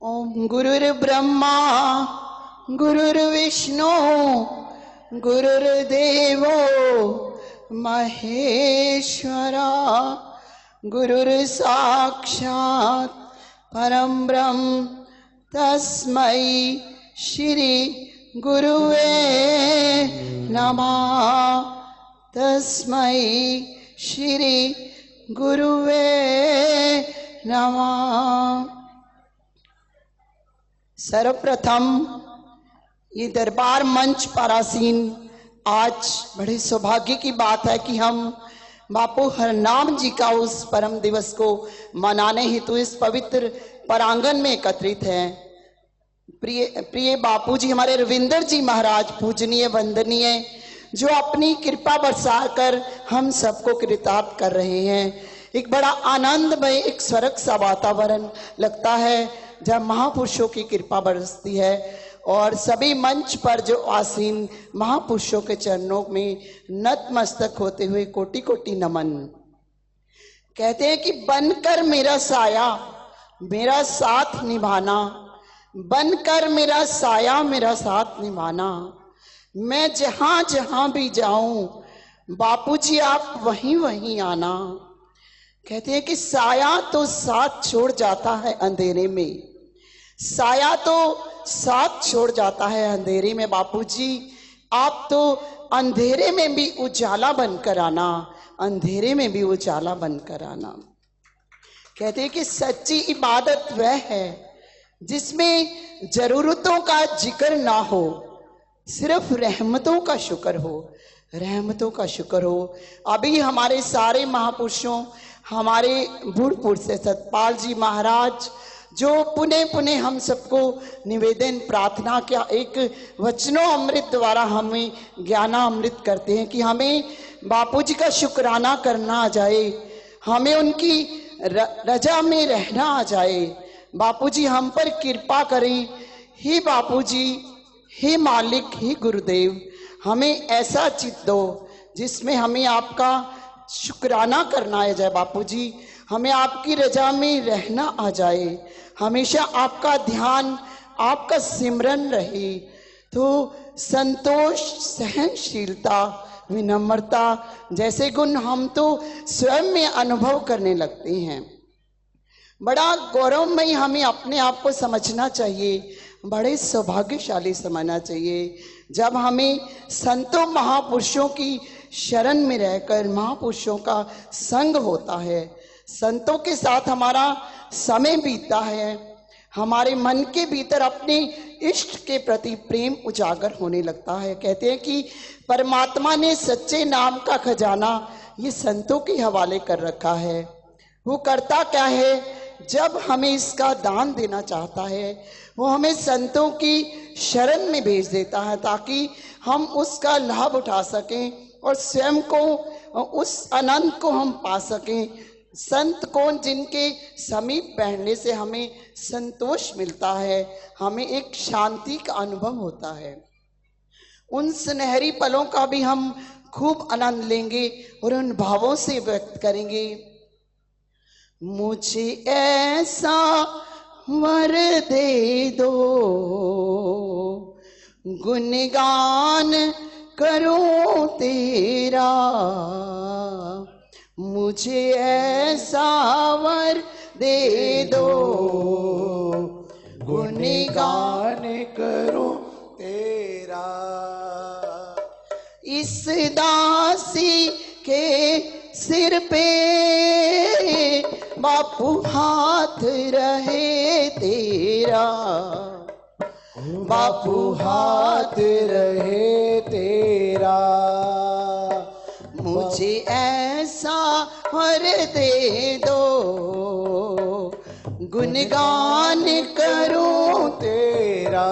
ओम गुरुर्ब्रह्मा गुरुर्विष्णु गुरुर्देवो महेश्वरा गुरुर्साक्षात् परम ब्रह्म तस्मै श्री गुरुवे नमः। तस्मै श्री गुरुवे नमः। सर्वप्रथम ये दरबार मंच परासीन, आज बड़े सौभाग्य की बात है कि हम बापू हरनाम जी का उस परम दिवस को मनाने हेतु इस पवित्र परांगण में एकत्रित हैं। प्रिय बापू जी हमारे रविंदर जी महाराज पूजनीय वंदनीय, जो अपनी कृपा बरसाकर हम सबको कृतार्थ कर रहे हैं। एक बड़ा आनंदमय एक स्वर्ग सा वातावरण लगता है जब महापुरुषों की कृपा बरसती है और सभी मंच पर जो आसीन महापुरुषों के चरणों में नतमस्तक होते हुए कोटि कोटि नमन। कहते हैं कि बनकर मेरा साया मेरा साथ निभाना, बनकर मेरा साया मेरा साथ निभाना। मैं जहां जहां भी जाऊं बापूजी आप वहीं वहीं आना। कहते हैं कि साया तो साथ छोड़ जाता है अंधेरे में, साया तो साथ छोड़ जाता है अंधेरे में। बापूजी आप तो अंधेरे में भी उजाला बनकर आना, अंधेरे में भी उजाला बनकर आना। कहते हैं कि सच्ची इबादत वह है जिसमें जरूरतों का जिक्र ना हो, सिर्फ रहमतों का शुक्र हो, रहमतों का शुक्र हो। अभी हमारे सारे महापुरुषों, हमारे बूढ़ पुरुष सतपाल जी महाराज जो पुनः पुनः हम सबको निवेदन प्रार्थना क्या एक वचनों अमृत द्वारा हमें ज्ञानामृत करते हैं कि हमें बापूजी का शुक्राना करना आ जाए, हमें उनकी रजा में रहना आ जाए। बापूजी हम पर कृपा करें। हे बापूजी, हे मालिक, हे गुरुदेव, हमें ऐसा चित्त दो जिसमें हमें आपका शुक्राना करना आ जाए। बापूजी हमें आपकी रजा में रहना आ जाए, हमेशा आपका ध्यान आपका सिमरन रहे। तो संतोष, सहनशीलता, विनम्रता जैसे गुण हम तो स्वयं में अनुभव करने लगते हैं। बड़ा गौरवमय हमें अपने आप को समझना चाहिए, बड़े सौभाग्यशाली समझना चाहिए जब हमें संतों महापुरुषों की शरण में रहकर महापुरुषों का संग होता है, संतों के साथ हमारा समय बीतता है, हमारे मन के भीतर अपने इष्ट के प्रति प्रेम उजागर होने लगता है। कहते हैं कि परमात्मा ने सच्चे नाम का खजाना ये संतों के हवाले कर रखा है। वो करता क्या है, जब हमें इसका दान देना चाहता है वो हमें संतों की शरण में भेज देता है ताकि हम उसका लाभ उठा सकें और स्वयं को उस आनंद को हम पा सकें। संत कौन, जिनके समीप बैठने से हमें संतोष मिलता है, हमें एक शांति का अनुभव होता है। उन सुनहरी पलों का भी हम खूब आनंद लेंगे और उन भावों से व्यक्त करेंगे। मुझे ऐसा वर दे दो गुणगान करूं तेरा, मुझे ऐसा वर दे दो गुणगान करूं तेरा। इस दासी के सिर पे बापू हाथ रहे तेरा, बापू हाथ रहे तेरा। मुझे ऐसा वर दे दो गुणगान करूं तेरा।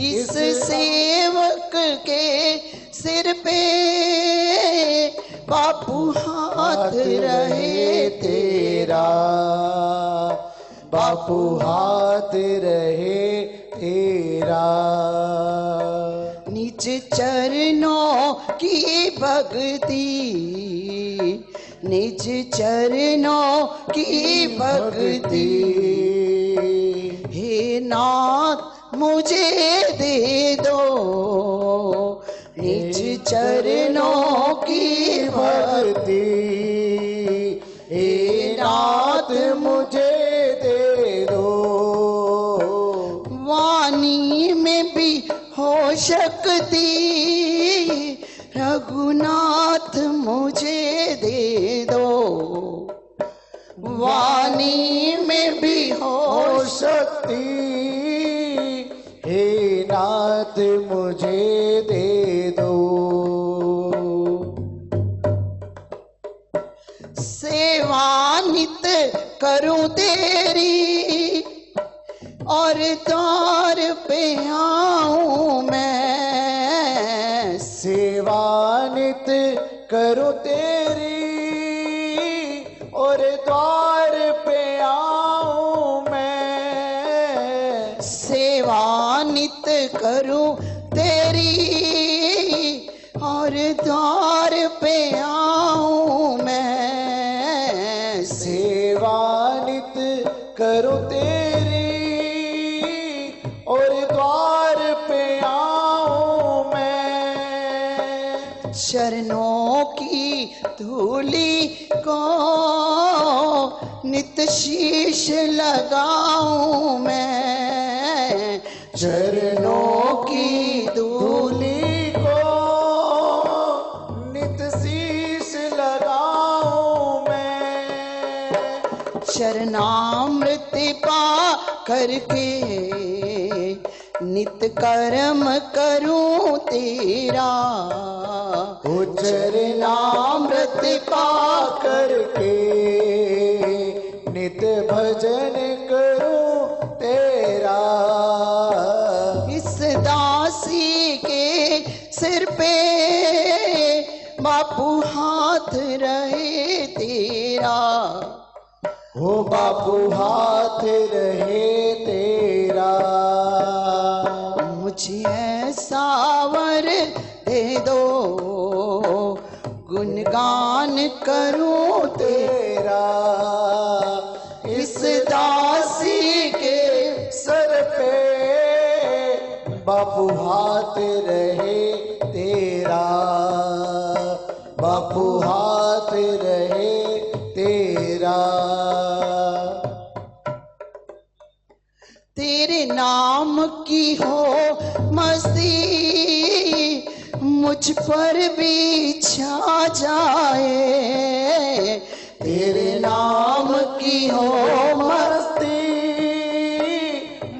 इस सेवक के सिर पे बापू हाथ रहे तेरा, बापू हाथ रहे तेरा। निज चरणों की भक्ति, निज चरणों की भक्ति मुझे दे दो, निज चरणों की भक्ति हे नाथ मुझे दे दो। वाणी में भी हो शक्ति रघुनाथ मुझे दे दो, वाणी में भी हो शक्ति हे नाथ मुझे दे दो। सेवा नित करूं तेरी और द्वार पे आऊं मैं, सेवा नित करूं तेरी और द्वार पे आऊं मैं। सेवा नित करूं तेरी और द्वार पे आऊं मैं, सेवा नित करूं तेरी और द्वार पे आऊं मैं। चरणों की धूली को नित शीश लगाऊं मैं, चरणों की धूली को नित शीश लगाऊं मैं। चरणामृत पा करके नित कर्म करूं तेरा, चरणामृत पा करके नित भजन करूं तेरा। इस दासी के सिर पे बापू हाथ रहे तेरा, हो बापू हाथ रहे तेरा। मुझे ऐसा वर दे दो, गुणगान करूं तेरा। इस दासी के सर पे बापू हाथ रहे तेरा, बापू हाथ रहे तेरा। तेरे नाम की हो मस्ती मुझ पर भी छा जाए, तेरे नाम की हो मस्ती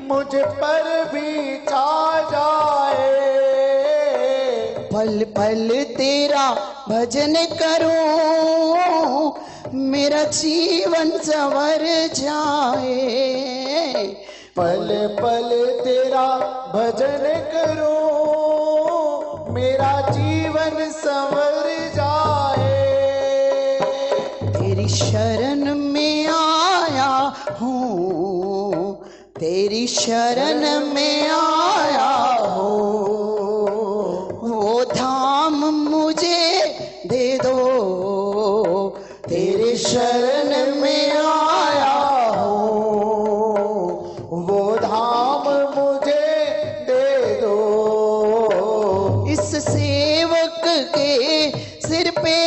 मुझ पर भी छा जाए। पल पल तेरा भजन करूं, मेरा जीवन संवर जाए। पल पल तेरा भजन करूं, मेरा जीवन संवर जाए। तेरी शरण में आया हूँ, तेरी शरण में आया हूँ, वो धाम मुझे दे दो, तेरी शरण में आया हूँ, वो धाम मुझे दे दो। इस सेवक के सिर पे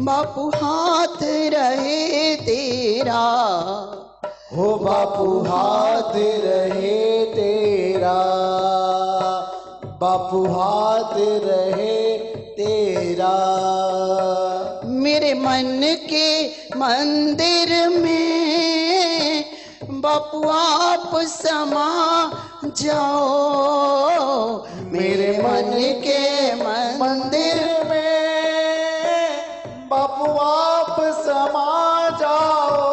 बापू हाथ रहे तेरा, हो बापू हाथ रहे तेरा, बापू हाथ रहे तेरा। मेरे मन के मंदिर में बापू आप समा जाओ, मेरे मन के मंदिर में बापू आप समा जाओ।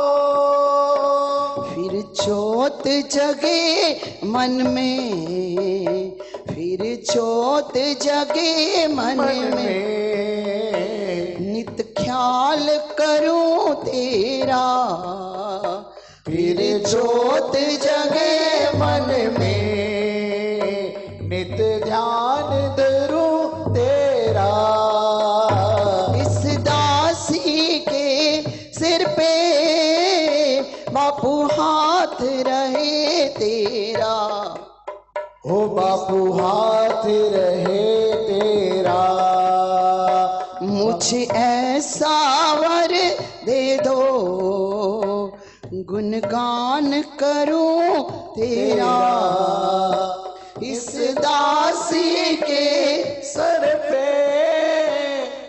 फिर ज्योत जगे मन में, फिर ज्योत जगे मन में, नित ख्याल करूं तेरा, फिर ज्योत जगे मन में, नित ध्यान धरूं तेरा। इस दासी के सिर पे बापू हाथ हाथ रहे तेरा, ओ बापू हाथ रहे तेरा, मुझे ऐसा वर दे दो गुणगान करूं तेरा, इस दासी के सर पे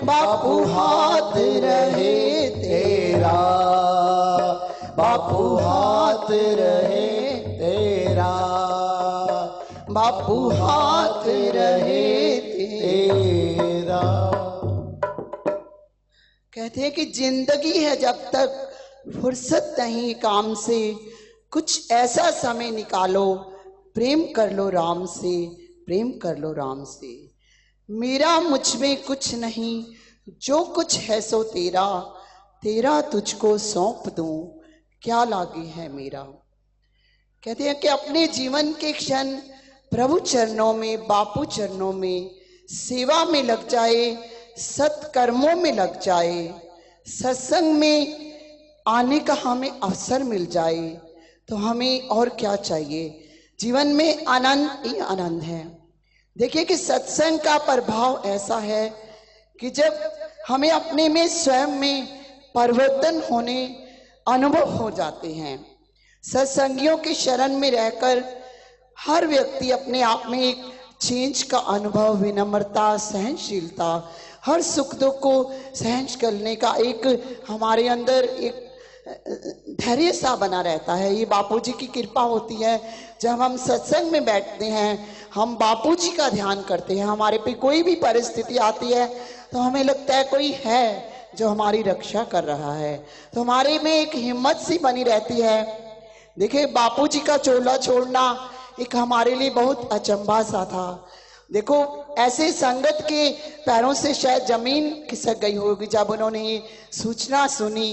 बापू हाथ रहे तेरा, बापू हाथ रहे तेरा, बापू हाथ रहे तेरा। कहते हैं कि जिंदगी है जब तक फुर्सत नहीं काम से, कुछ ऐसा समय निकालो, प्रेम कर लो राम से, प्रेम कर लो राम से। मेरा मुझ में कुछ नहीं, जो कुछ है सो तेरा, तेरा तुझको सौंप दूं, क्या लागे है मेरा। कहते हैं कि अपने जीवन के क्षण प्रभु चरणों में, बापू चरणों में, सेवा में लग जाए, सत्कर्मों में लग जाए, सत्संग में आने का हमें अवसर मिल जाए, तो हमें और क्या चाहिए। जीवन में आनंद ही आनंद है। देखिए कि सत्संग का प्रभाव ऐसा है कि जब हमें अपने में स्वयं में परिवर्तन होने अनुभव हो जाते हैं। सत्संगियों की शरण में रहकर हर व्यक्ति अपने आप में एक चेंज का अनुभव, विनम्रता, सहनशीलता, हर सुख दुख को सहन करने का एक हमारे अंदर एक धैर्य सा बना रहता है। ये बापूजी की कृपा होती है। जब हम सत्संग में बैठते हैं, हम बापूजी का ध्यान करते हैं, हमारे पे कोई भी परिस्थिति आती है तो हमें लगता है कोई है जो हमारी रक्षा कर रहा है, तो हमारे में एक हिम्मत सी बनी रहती है। देखिए बापूजी का चोला छोड़ना एक हमारे लिए बहुत अचंभा सा था। देखो ऐसे संगत के पैरों से शायद जमीन खिसक गई होगी जब उन्होंने ये सूचना सुनी,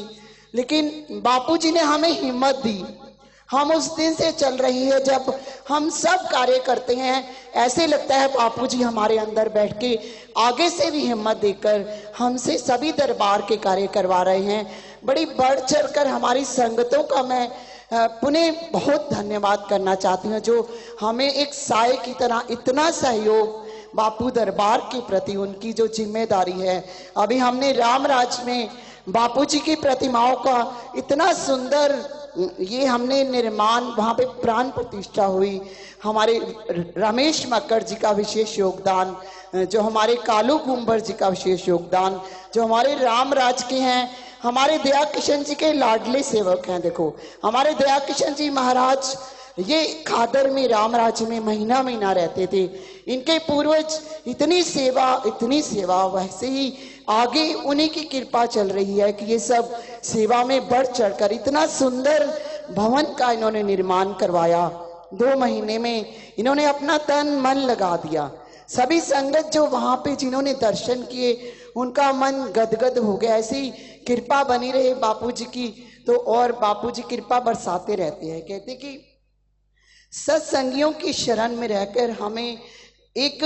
लेकिन बापूजी ने हमें हिम्मत दी। हम उस दिन से चल रही है जब हम सब कार्य करते हैं, ऐसे लगता है बापूजी हमारे अंदर बैठ के आगे से भी हिम्मत देकर हमसे सभी दरबार के कार्य करवा रहे हैं। बड़ी बढ़ चढ़ कर हमारी संगतों का मैं पुनः बहुत धन्यवाद करना चाहती हूँ, जो हमें एक साय की तरह इतना सहयोग बापू दरबार के प्रति उनकी जो जिम्मेदारी है। अभी हमने रामराज में बापूजी की प्रतिमाओं का इतना सुंदर ये हमने निर्माण, वहाँ पे प्राण प्रतिष्ठा हुई। हमारे रमेश मक्कड़ जी का विशेष योगदान, जो हमारे कालू कुंबर जी का विशेष योगदान, जो हमारे रामराज के हैं, हमारे दया किशन जी के लाडले सेवक हैं। देखो हमारे दया किशन जी महाराज ये खादर में रामराज में महीना महीना रहते थे। इनके पूर्वज इतनी सेवा, वैसे ही आगे उन्हीं की कृपा चल रही है कि ये सब सेवा में बढ़ चढ़कर इतना सुंदर भवन का इन्होंने निर्माण करवाया। 2 महीने में इन्होंने अपना तन मन लगा दिया। सभी संगत जो वहां पे जिन्होंने दर्शन किए उनका मन गदगद हो गया। ऐसी कृपा बनी रहे बापूजी की, तो और बापूजी कृपा बरसाते रहते हैं। कहते कि सत्संगियों की शरण में रहकर हमें एक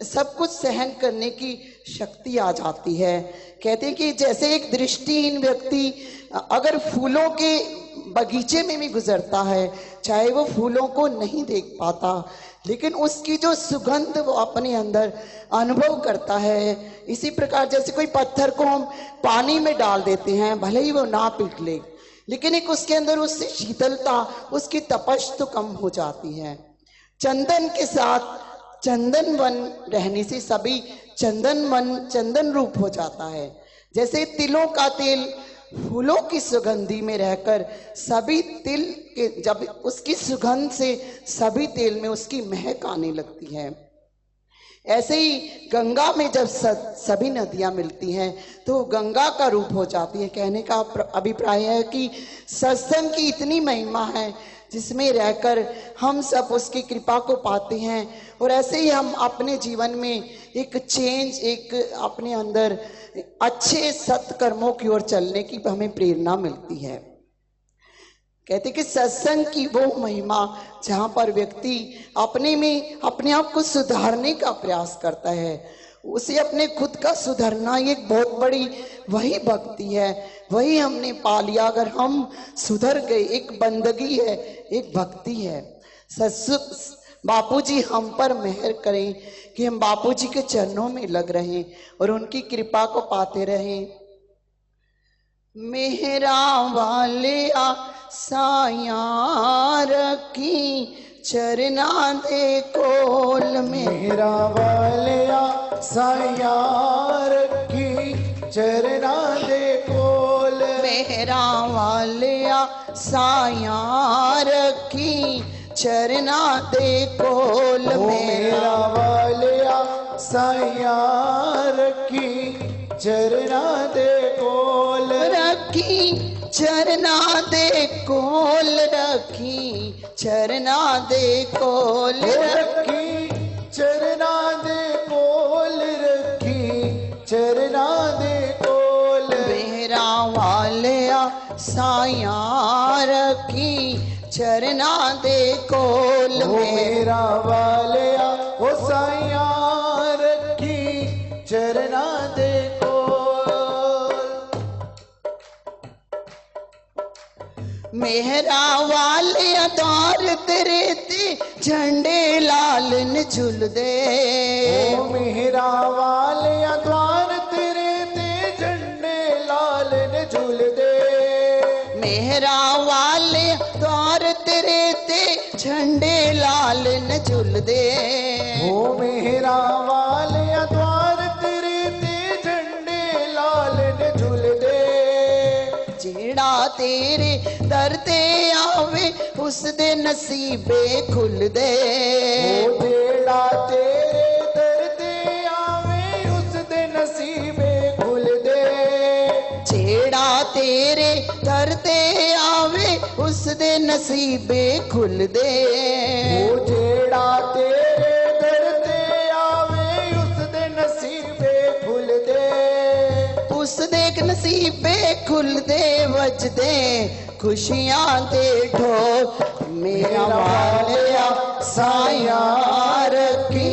सब कुछ सहन करने की शक्ति आ जाती है। कहते हैं कि जैसे एक दृष्टिहीन व्यक्ति अगर फूलों के बगीचे में भी गुजरता है, चाहे वो फूलों को नहीं देख पाता, लेकिन उसकी जो सुगंध वो अपने अंदर अनुभव करता है। इसी प्रकार जैसे कोई पत्थर को हम पानी में डाल देते हैं, भले ही वो ना पिघले, लेकिन एक उसके अंदर उससे शीतलता, उसकी तपश तो कम हो जाती है। चंदन के साथ चंदन वन रहने से सभी चंदन मन चंदन रूप हो जाता है। जैसे तिलों का तेल फूलों की सुगंधी में रहकर सभी तिल के जब उसकी सुगंध से सभी तेल में उसकी महक आने लगती है, ऐसे ही गंगा में जब सभी नदियां मिलती हैं तो गंगा का रूप हो जाती है। कहने का अभिप्राय है कि सत्संग की इतनी महिमा है जिसमें रहकर हम सब उसकी कृपा को पाते हैं, और ऐसे ही हम अपने जीवन में एक चेंज, एक अपने अंदर अच्छे सत्कर्मों की ओर चलने की हमें प्रेरणा मिलती है। कहते कि सत्संग की वो महिमा जहाँ पर व्यक्ति अपने में अपने आप को सुधारने का प्रयास करता है, उसे अपने खुद का सुधरना एक बहुत बड़ी वही भक्ति है, वही हमने पा लिया। अगर हम सुधर गए, एक बंदगी है, एक भक्ति है। बापूजी हम पर मेहर करें कि हम बापूजी के चरणों में लग रहें और उनकी कृपा को पाते रहें। मेहरा वाले साया रखी चरना दे कोल में, मेहरा वाले साया रखी चरना दे कोल, मेहरा वाले साया रखी चरना दे कोल, मेरा वाले साया रखी चरना दे कोल, रखी चरना दे कोल, रखी चरना दे कोल, रखी चरना दे कोल, रखी चरना दे कोल, मेहरा वाले साया रखी चरना दे कोल, मेरा वाले ओ साया रखी चरना दे कोल, मेहरा वाले द्वार तेरे ते झंडे लाल न झुल दे, ओ मेहरा वाले द्वार तेरे ते झंडे लाल न झूल दे, मेहरा वाले द्वार तेरे ते झंडे लाल न झुल दे, ओ मेहरा वाले द्वार तेरे ते झंडे लाल न झूल दे, जेड़ा तेरे दर ते आवे उस दे नसीबे खुल दे, ओ जेड़ा तेरे दर ते आवे उस दे नसीबे खुल दे, जेड़ा तेरे दर ते आवे उस दे नसीबे खुल दे, ओ जेड़ा तेरे दर ते आवे उस दे नसीबे खुल दे, उस दे नसीबे खुल दे वजदे खुशियां दे ढोल, मेरा वालिया साया रखी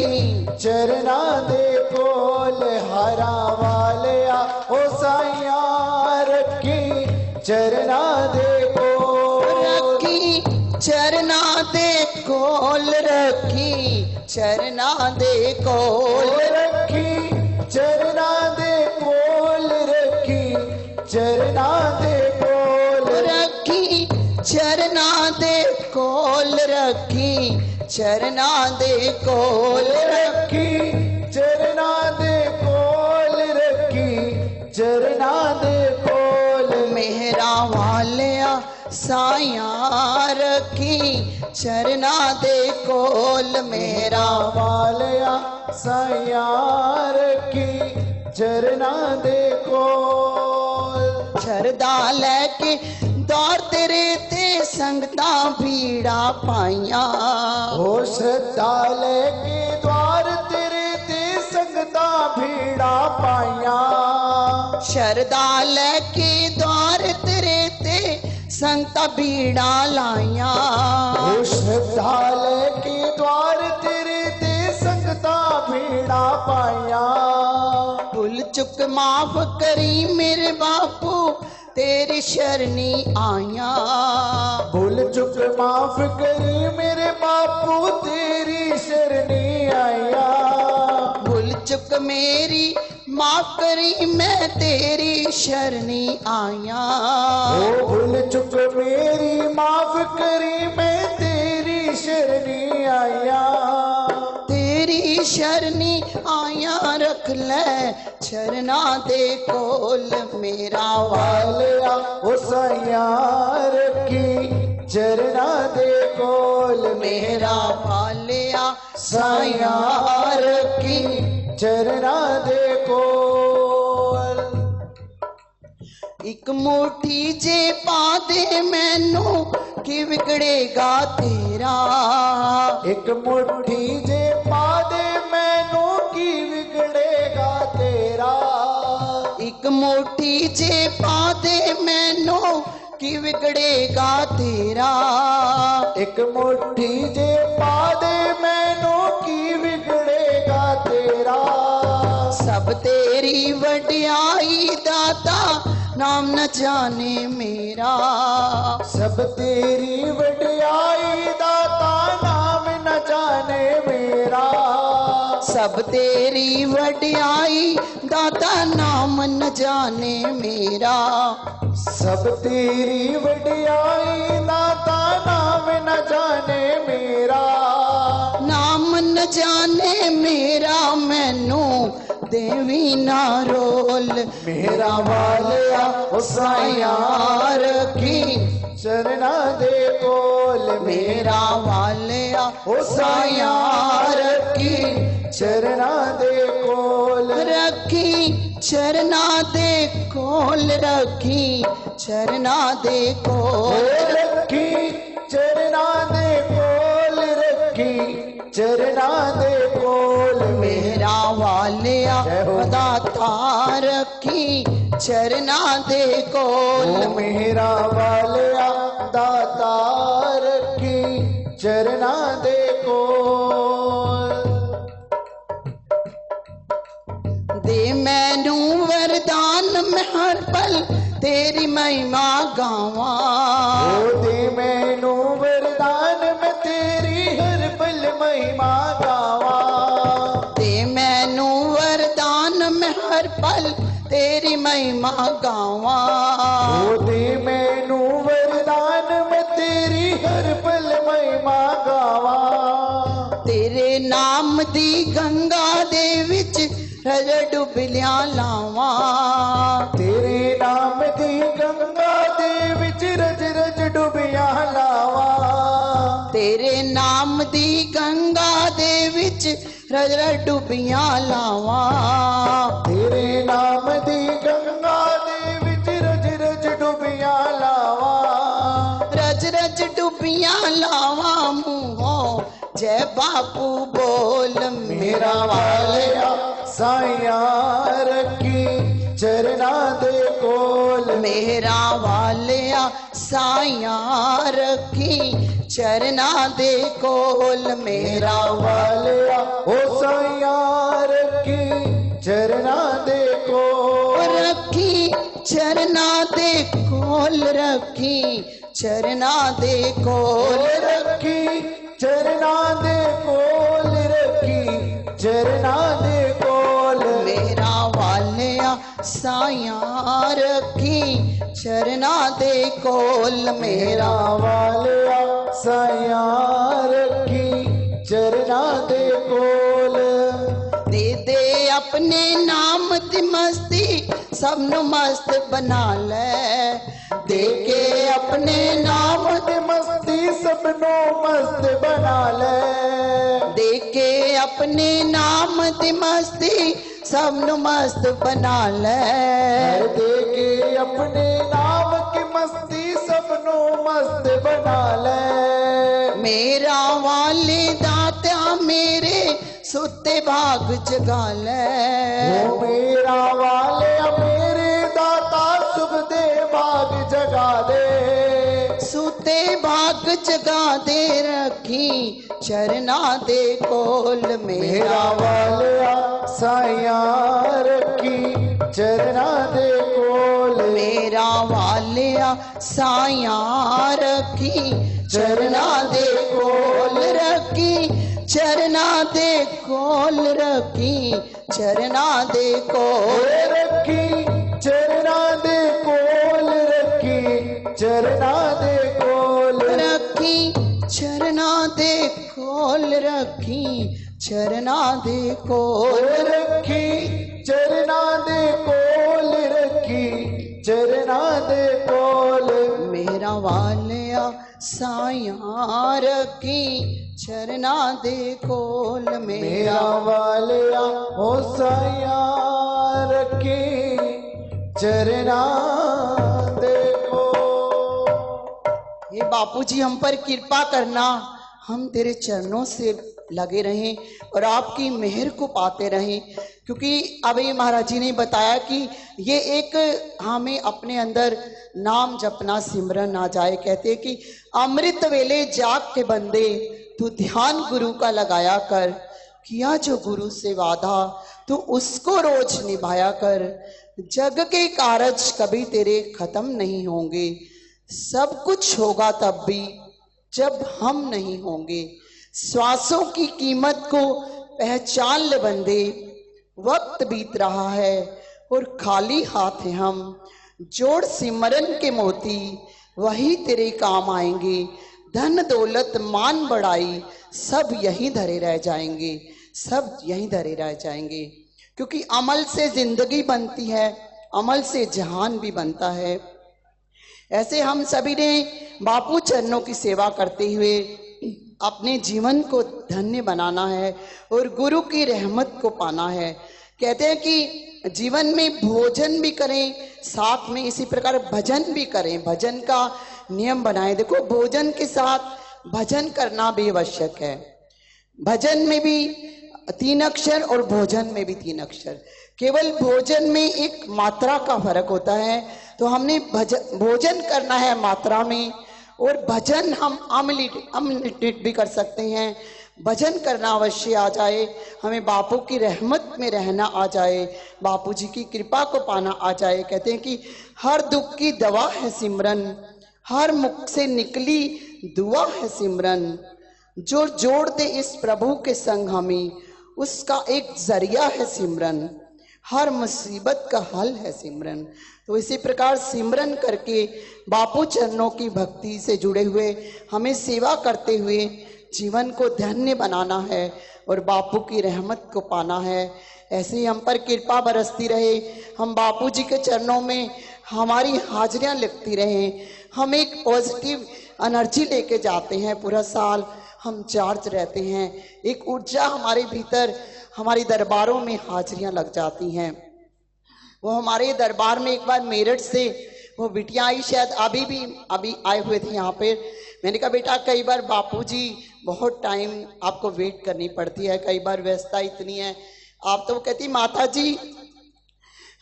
चरना दे कोल, हरा वालिया ओ साया रखी चरना दे कोल, रखी चरना दे कोल, रखी चरना दे कोल, रखी चरना दे कोल, रखी चरना दे कोल, रखी चरना दे कोल, रखी चरना दे कोल, रखी चरना दे कोल, रखी चरना दे कोल, मेहरा वालिया साया रखी चरना दे कोल, मेरा वालिया साया रखी चरना दे कोल, शरदा लैके दौर तेरे ते संगता भीड़ा पाइया, ओ श्रद्धालय के द्वार तेरे ते संगता भीड़ा पाइया, शरदा लैके दौर तेरे ते संगता भीड़ा लाइया, ओ श्रद्धालय के द्वार तेरे ते संगता भीड़ा पाइया, भूल चुक माफ करी मेरे बापू तेरी शरणी आया, भूल चुक माफ करी मेरे बापू तेरी शरणी आया, भूल चुक मेरी माफ करी मैं तेरी शरणी आया, ओ भूल चुक मेरी माफ करी मैं तेरी शरणी आया, तेरी शरणी आया रख ले चरना दे कोल, मेरा वालिया ओ साया रखी चरना दे कोल, मेरा वालिया साया रखी चरना दे कोल, एक मुट्ठी जे पा दे मैनू कि बिगड़ेगा तेरा, एक मुट्ठी जे पा दे मैनू की बिगड़ेगा तेरा, एक मुट्ठी जे पा दे मैनू कि बिगड़ेगा तेरा, एक मुट्ठी जे पा दे मैनू की बिगड़ेगा तेरा, नाम न जाने मेरा। सब तेरी वडियाई दाता नाम न जाने मेरा। सब तेरी वडियाई दाता नाम न जाने मेरा। सब तेरी वडियाई दाता नाम न जाने मेरा। नाम न जाने मेरा मैनू देवी ना रोल। मेरा वालिया साया रखी चरना दे कोल। मेरा वालिया साया रखी चरना दे कोल। रखी चरना दे कोल। रखी चरना दे कोल। रखी चरना दे कोल। रखी चरना दे कोल। मेरा वालिया दाता रखी चरना दे कोल। मेरा वालिया दाता रखी चरना दे कोल। दे मैनू वरदान मैं हर पल तेरी महिमा गावा। दे मैनू वरदान मैं तेरी हर पल महिमा गावा। दे मैनू वरदान मैं हर पल तेरी महिमा गावा। दे मैनू वरदान मैं तेरी हर पल महिमा गावा। तेरे नाम दी गंगा दे विच रज डुबलियां लावा। तेरे नाम दी गंगा दे विच रज रज डुबियां लावा। तेरे नाम दी गंगा दे विच रज रज डुबियां लावा। तेरे नाम दी गंगा दे विच रज रज डुबियां लावा। रज रज डुबियां लावा मुँहों जय बापू बोल। मेरा वालिया साइया रखी चरना दे कोल। मेरा वालिया साइया रखी चरना दे कोल। मेरा वालिया ओ साइया रखी चरना दे कोल। रखी चरना दे कोल। रखी चरना दे कोल। रखी चरना दे कोल। रखी चरना दे कोल। मेरा वालिया साइया रखी चरना दे कोल। मेरा वालिया साइया रखी चरना दे कोल। दे दे अपने नाम दी मस्ती सबनु मस्त बना ले। दे के अपने नाम दे मस्ती सबनो मस्त बना ले। दे के अपने नाम दी मस्ती सबनु मस्त बना ले। दे के अपने नाम की मस्ती सबनो मस्त बना ले। मेरा वाले दाता मेरे सुते भाग जगा ले। ओ मेरा वाले मेरे दाता सुख दे भाग जगा दे। सुते भाग जगा दे रखी चरना दे कोल। मेरा वालिया साइया रखी चरना दे कोल। मेरा वालिया साइया रखी चरना दे कोल। रखी चरना दे कोल। रखी चरना दे कोल। रखी चरना दे कोल। रखी चरना दे कोल। रखी चरना दे कोल। रखी चरना दे कोल। रखी चरना दे कोल। रखी चरना दे कोल। मेरा वालिया साइया रखी चरना दे कोल। मेरा वालिया ओ साइया रखी चरना दे कोल। हे बापू जी हम पर कृपा करना। हम तेरे चरणों से लगे रहें और आपकी मेहर को पाते रहें, क्योंकि अभी महाराज जी ने बताया कि ये एक हमें अपने अंदर नाम जपना सिमरन आ जाए। कहते कि अमृत वेले जाग के बंदे तू ध्यान गुरु का लगाया कर। किया जो गुरु से वादा तू उसको रोज निभाया कर। जग के कारज कभी तेरे खत्म नहीं होंगे, सब कुछ होगा तब भी जब हम नहीं होंगे। श्वासों की कीमत को पहचान ले बंदे, वक्त बीत रहा है और खाली हाथ हैं हम। जोड़ सिमरन के मोती, वही तेरे काम आएंगे। धन दौलत मान बढ़ाई, सब यहीं धरे रह जाएंगे, सब यहीं धरे रह जाएंगे। क्योंकि अमल से जिंदगी बनती है, अमल से जहान भी बनता है। ऐसे हम सभी ने बापू चरणों की सेवा करते हुए अपने जीवन को धन्य बनाना है और गुरु की रहमत को पाना है। कहते हैं कि जीवन में भोजन भी करें, साथ में इसी प्रकार भजन भी करें, भजन का नियम बनाएं। देखो, भोजन के साथ भजन करना भी आवश्यक है। भजन में भी 3 अक्षर और भोजन में भी 3 अक्षर। केवल भोजन में एक मात्रा का फर्क होता है, तो हमने भोजन करना है मात्रा में, और भजन हम अनलिमिटेड भी कर सकते हैं। भजन करना अवश्य आ जाए, हमें बापू की रहमत में रहना आ जाए, बापू जी की कृपा को पाना आ जाए। कहते हैं कि हर दुख की दवा है सिमरन, हर मुख से निकली दुआ है सिमरन। जो जोड़ दे इस प्रभु के संग हमें, उसका एक जरिया है सिमरन। हर मुसीबत का हल है सिमरन। तो इसी प्रकार सिमरन करके बापू चरणों की भक्ति से जुड़े हुए हमें सेवा करते हुए जीवन को धन्य बनाना है और बापू की रहमत को पाना है। ऐसे ही हम पर कृपा बरसती रहे, हम बापू जी के चरणों में हमारी हाजिरियां लगती रहें। हम एक पॉजिटिव एनर्जी लेके जाते हैं, पूरा साल हम चार्ज रहते हैं, एक ऊर्जा हमारे भीतर, हमारी दरबारों में हाजिरियां लग जाती हैं। वो हमारे दरबार में एक बार मेरठ से वो बिटिया आई, शायद अभी आए हुए थे यहाँ पे। मैंने कहा बेटा, कई बार बापूजी बहुत टाइम आपको वेट करनी पड़ती है, कई बार व्यस्तता इतनी है आप। तो वो कहती माता जी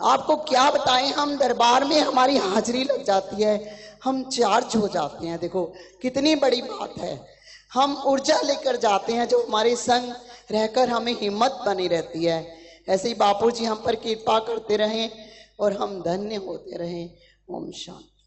आपको क्या बताएं, हम दरबार में हमारी हाजिरी लग जाती है, हम चार्ज हो जाते हैं। देखो कितनी बड़ी बात है, हम ऊर्जा लेकर जाते हैं जो हमारे संग रहकर हमें हिम्मत बनी रहती है। ऐसे ही बापू जी हम पर कृपा करते रहें और हम धन्य होते रहें। ओम शांति।